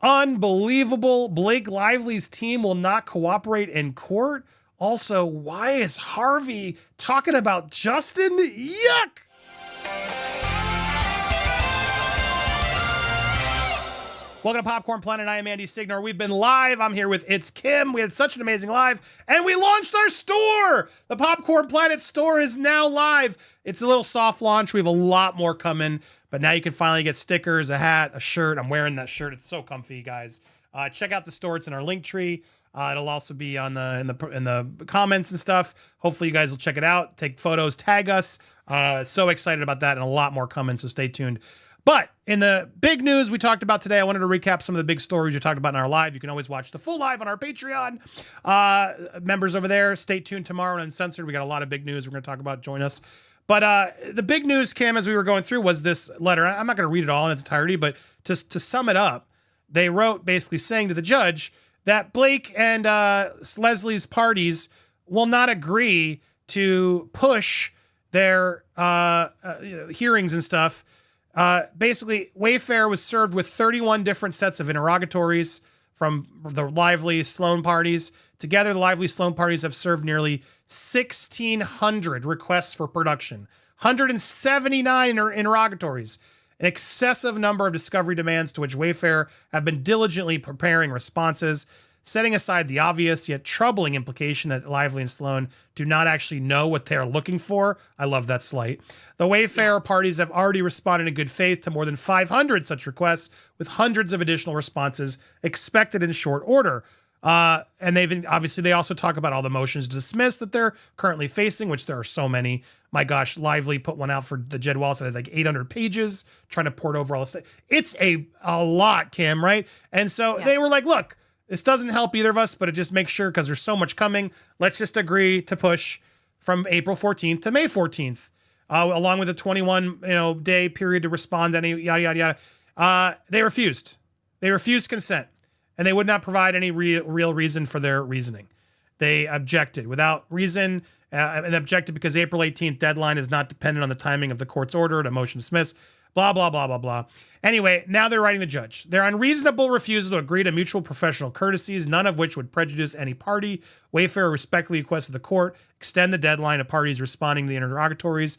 Unbelievable. Blake Lively's team will not cooperate in court. Also, why is Harvey talking about Justin? Yuck! Welcome to Popcorn Planet. I am Andy Signore. We've been live. I'm here with It's Kim. We had such an amazing live, and we launched our store. The Popcorn Planet store is now live. It's a little soft launch. We have a lot more coming, but now you can finally get stickers, a hat, a shirt. I'm wearing that shirt. It's so comfy, guys. Check out the store. It's in our link tree. It'll also be on in the comments and stuff. Hopefully, you guys will check it out. Take photos, tag us. So excited about that, and a lot more coming. So stay tuned. But in the big news we talked about today, I wanted to recap some of the big stories we talked about in our live. You can always watch the full live on our Patreon. Members over there, stay tuned tomorrow on Uncensored. We got a lot of big news we're going to talk about. Join us. But the big news, Kim, as we were going through, was this letter. I'm not going to read it all in its entirety, but just to sum it up, they wrote basically saying to the judge that Blake and Leslie's parties will not agree to push their hearings and stuff. Basically, Wayfair was served with 31 different sets of interrogatories from the Lively Sloan parties. Together, the Lively Sloan parties have served nearly 1,600 requests for production, 179 interrogatories, an excessive number of discovery demands to which Wayfair have been diligently preparing responses. Setting aside the obvious yet troubling implication that Lively and Sloan do not actually know what they're looking for. I love that slight. The Wayfair parties have already responded in good faith to more than 500 such requests, with hundreds of additional responses expected in short order. And they also talk about all the motions to dismiss that they're currently facing, which there are so many. My gosh, Lively put one out for the Jed Wallace that had like 800 pages, trying to port over all this. It's a lot, Kim, right? And so they were like, look, this doesn't help either of us, but it just makes sure, because there's so much coming, let's just agree to push from April 14th to May 14th, along with a 21 day period to respond to any yada, yada, yada. They refused. They refused consent, and they would not provide any real reason for their reasoning. They objected without reason, and objected because April 18th deadline is not dependent on the timing of the court's order to motion dismiss. Blah, blah, blah, blah, blah. Anyway, now they're writing the judge. Their unreasonable refusal to agree to mutual professional courtesies, none of which would prejudice any party. Wayfair respectfully requested the court extend the deadline of parties responding to the interrogatories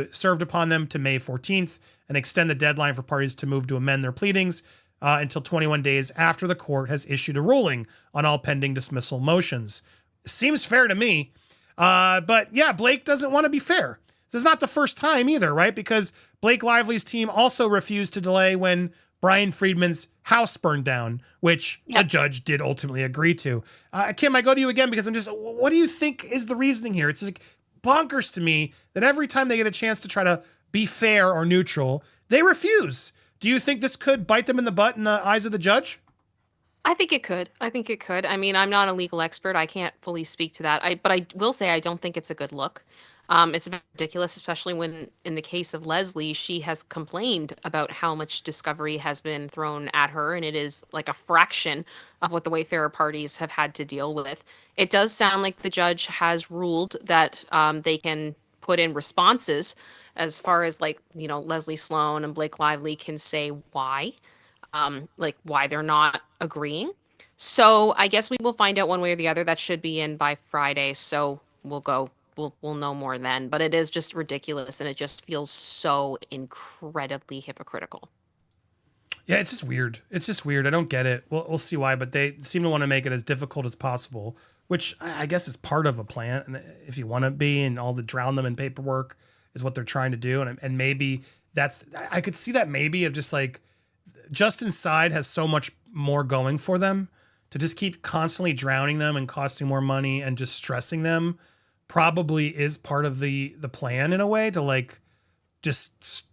served upon them to May 14th, and extend the deadline for parties to move to amend their pleadings until 21 days after the court has issued a ruling on all pending dismissal motions. Seems fair to me. But yeah, Blake doesn't want to be fair. This is not the first time either, right? Because Blake Lively's team also refused to delay when Brian Friedman's house burned down, which the judge did ultimately agree to. Kim, I go to you again because what do you think is the reasoning here? It's like bonkers to me that every time they get a chance to try to be fair or neutral, they refuse. Do you think this could bite them in the butt in the eyes of the judge? I think it could. I mean, I'm not a legal expert. I can't fully speak to that. But I will say I don't think it's a good look. It's ridiculous, especially when, in the case of Leslie, she has complained about how much discovery has been thrown at her, and it is like a fraction of what the Wayfarer parties have had to deal with. It does sound like the judge has ruled that they can put in responses as far as Leslie Sloan and Blake Lively can say why, why they're not agreeing. So I guess we will find out one way or the other. That should be in by Friday, so we'll know more then. But it is just ridiculous, and it just feels so incredibly hypocritical. Yeah, it's just weird. I don't get it. We'll see why, but they seem to want to make it as difficult as possible, which I guess is part of a plan. And if you want to be, and all the drown them in paperwork is what they're trying to do. And maybe I could see that maybe of just like Justin's side has so much more going for them to just keep constantly drowning them and costing more money and just stressing them. Probably is part of the plan in a way to just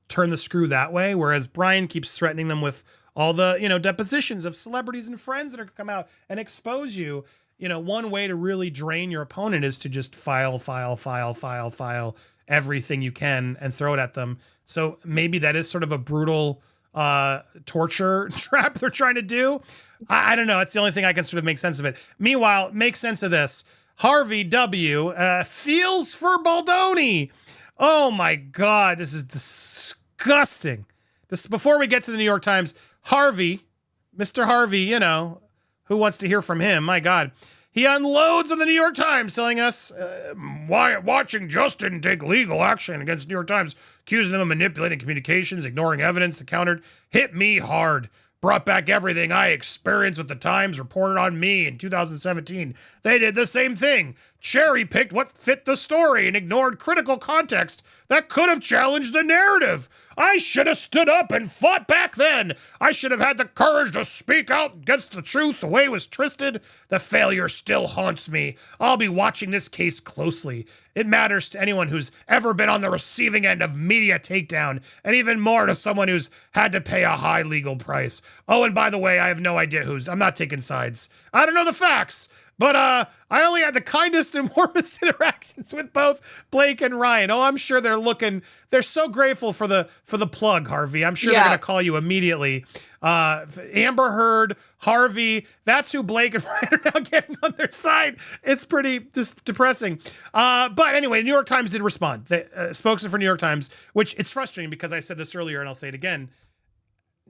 turn the screw that way. Whereas Brian keeps threatening them with all the, depositions of celebrities and friends that are going to come out and expose you. One way to really drain your opponent is to just file everything you can and throw it at them. So maybe that is sort of a brutal torture trap they're trying to do. I don't know. It's the only thing I can sort of make sense of it. Meanwhile, make sense of this. Harvey W. Feels for Baldoni. Oh my God, this is disgusting. Before we get to the New York Times, Harvey Mr. Harvey, you know, who wants to hear from him? My God. He unloads on the New York Times, telling us why watching Justin take legal action against New York Times, accusing them of manipulating communications, ignoring evidence that countered, hit me hard. Brought back everything I experienced with the Times, reported on me in 2017. They did the same thing. Cherry-picked what fit the story and ignored critical context that could have challenged the narrative. I should have stood up and fought back then. I should have had the courage to speak out against the truth the way it was twisted. The failure still haunts me. I'll be watching this case closely. It matters to anyone who's ever been on the receiving end of media takedown, and even more to someone who's had to pay a high legal price. Oh, and by the way, I have no idea I'm not taking sides. I don't know the facts, but I only had the kindest and warmest interactions with both Blake and Ryan. Oh, I'm sure they're so grateful for the plug, Harvey. I'm sure they're going to call you immediately. Amber Heard, Harvey, that's who Blake and Ryan are now getting on their side. It's pretty depressing. But anyway, New York Times did respond. The spokesman for New York Times, which it's frustrating because I said this earlier and I'll say it again.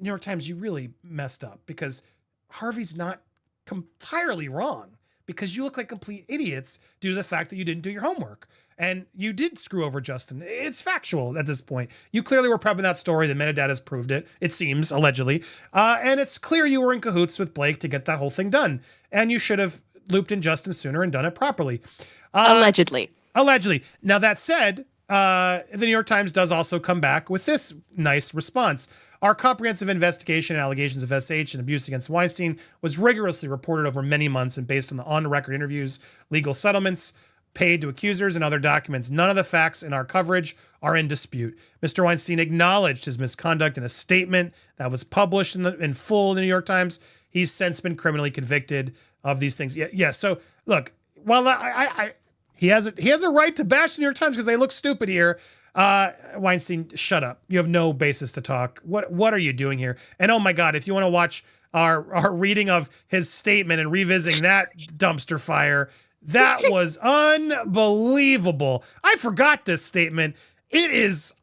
New York Times, you really messed up because Harvey's not entirely wrong, because you look like complete idiots due to the fact that you didn't do your homework. And you did screw over Justin. It's factual at this point. You clearly were prepping that story. The metadata's proved it seems, allegedly. And it's clear you were in cahoots with Blake to get that whole thing done. And you should have looped in Justin sooner and done it properly. Allegedly. Allegedly. Now, that said, the New York Times does also come back with this nice response. Our comprehensive investigation and allegations of SH and abuse against Weinstein was rigorously reported over many months and based on the on-record interviews, legal settlements paid to accusers, and other documents. None of the facts in our coverage are in dispute. Mr. Weinstein acknowledged his misconduct in a statement that was published in full in the New York Times. He's since been criminally convicted of these things. Yeah. So look, while he has a right to bash the New York Times because they look stupid here. Weinstein, shut up. You have no basis to talk. What are you doing here? And oh my God, if you want to watch our reading of his statement and revisiting that dumpster fire, that was unbelievable. I forgot this statement. It is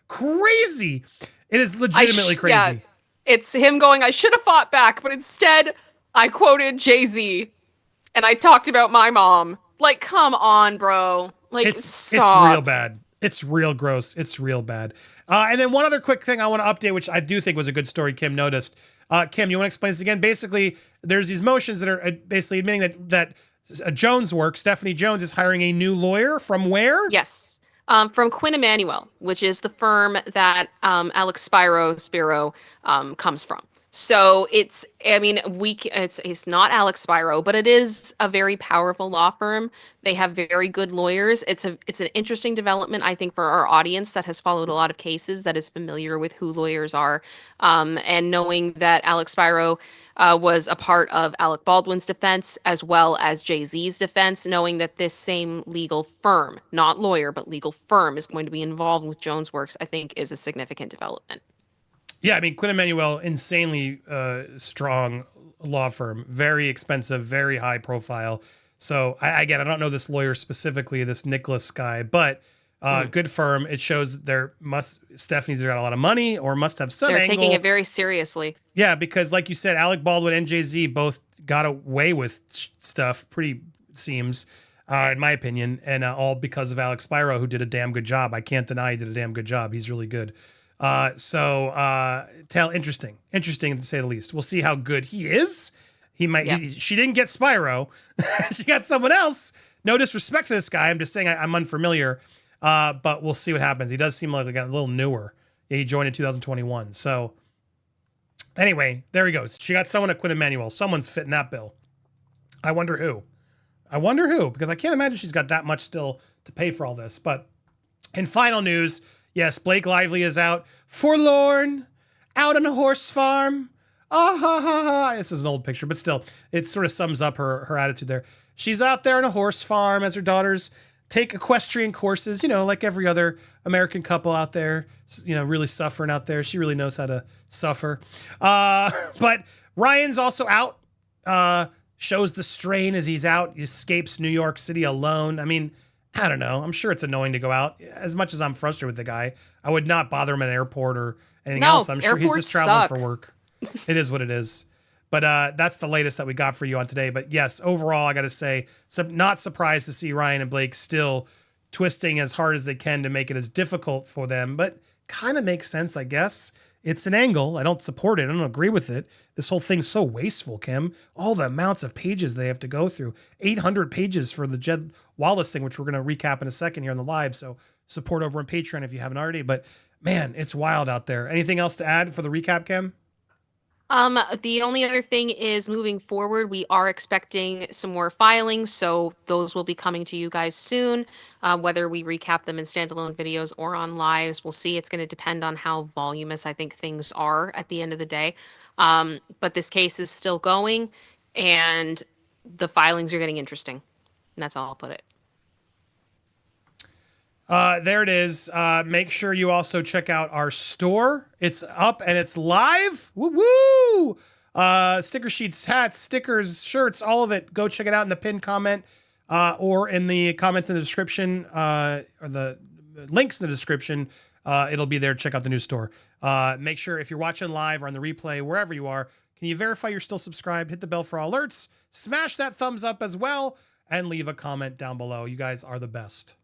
crazy. It is legitimately crazy. Yeah, it's him going, I should have fought back, but instead I quoted Jay-Z and I talked about my mom. Like, come on, bro. Like, stop. It's real bad. It's real gross. It's real bad. And then one other quick thing I want to update, which I do think was a good story Kim noticed. Kim, you want to explain this again? Basically, there's these motions that are basically admitting that Jones work, Stephanie Jones, is hiring a new lawyer from where? Yes. From Quinn Emanuel, which is the firm that Alex Spiro comes from. So it's not Alex Spiro, but it is a very powerful law firm. They have very good lawyers. It's an interesting development, I think, for our audience that has followed a lot of cases, that is familiar with who lawyers are, and knowing that Alex Spiro was a part of Alec Baldwin's defense as well as Jay-Z's defense, knowing that this same legal firm, not lawyer, but legal firm, is going to be involved with Jones Works, I think is a significant development. Yeah, I mean, Quinn Emanuel, insanely strong law firm, very expensive, very high profile. So I don't know this lawyer specifically, this Nicholas guy, but good firm. It shows Stephanie's got a lot of money or must have some angle. They're taking it very seriously. Yeah, because like you said, Alec Baldwin and Jay-Z both got away with stuff, pretty seems, in my opinion, and all because of Alex Spiro, who did a damn good job. I can't deny he did a damn good job. He's really good. Interesting to say the least. We'll see how good he is. He might. Yeah. She didn't get Spyro. She got someone else. No disrespect to this guy. I'm just saying I'm unfamiliar. But we'll see what happens. He does seem like a little newer. Yeah, he joined in 2021. So anyway, there he goes. She got someone at Quinn Emanuel. Someone's fitting that bill. I wonder who. Because I can't imagine she's got that much still to pay for all this. But in final news. Yes, Blake Lively is out, forlorn, out on a horse farm. Ah, ha, ha, ha. This is an old picture, but still, it sort of sums up her attitude there. She's out there on a horse farm as her daughters take equestrian courses, like every other American couple out there, really suffering out there. She really knows how to suffer. But Ryan's also out, shows the strain as he's out. He escapes New York City alone. I mean, I don't know. I'm sure it's annoying to go out. As much as I'm frustrated with the guy, I would not bother him at an airport or anything else. I'm sure he's just traveling for work. It is what it is. But that's the latest that we got for you on today. But yes, overall, I got to say, not surprised to see Ryan and Blake still twisting as hard as they can to make it as difficult for them. But kind of makes sense, I guess. It's an angle. I don't support it. I don't agree with it. This whole thing's so wasteful, Kim. All the amounts of pages they have to go through. 800 pages for the Jed Wallace thing, which we're going to recap in a second here on the live. So support over on Patreon if you haven't already. But man, it's wild out there. Anything else to add for the recap, Kim? The only other thing is moving forward, we are expecting some more filings, so those will be coming to you guys soon. Whether we recap them in standalone videos or on lives, we'll see. It's going to depend on how voluminous I think things are at the end of the day. But this case is still going, and the filings are getting interesting. And that's all I'll put it. There it is. Make sure you also check out our store. It's up and it's live. Woo woo! Sticker sheets, hats, stickers, shirts, all of it. Go check it out in the pinned comment or in the comments in the description or the links in the description. It'll be there. Check out the new store. Make sure if you're watching live or on the replay, wherever you are, can you verify you're still subscribed? Hit the bell for all alerts. Smash that thumbs up as well and leave a comment down below. You guys are the best.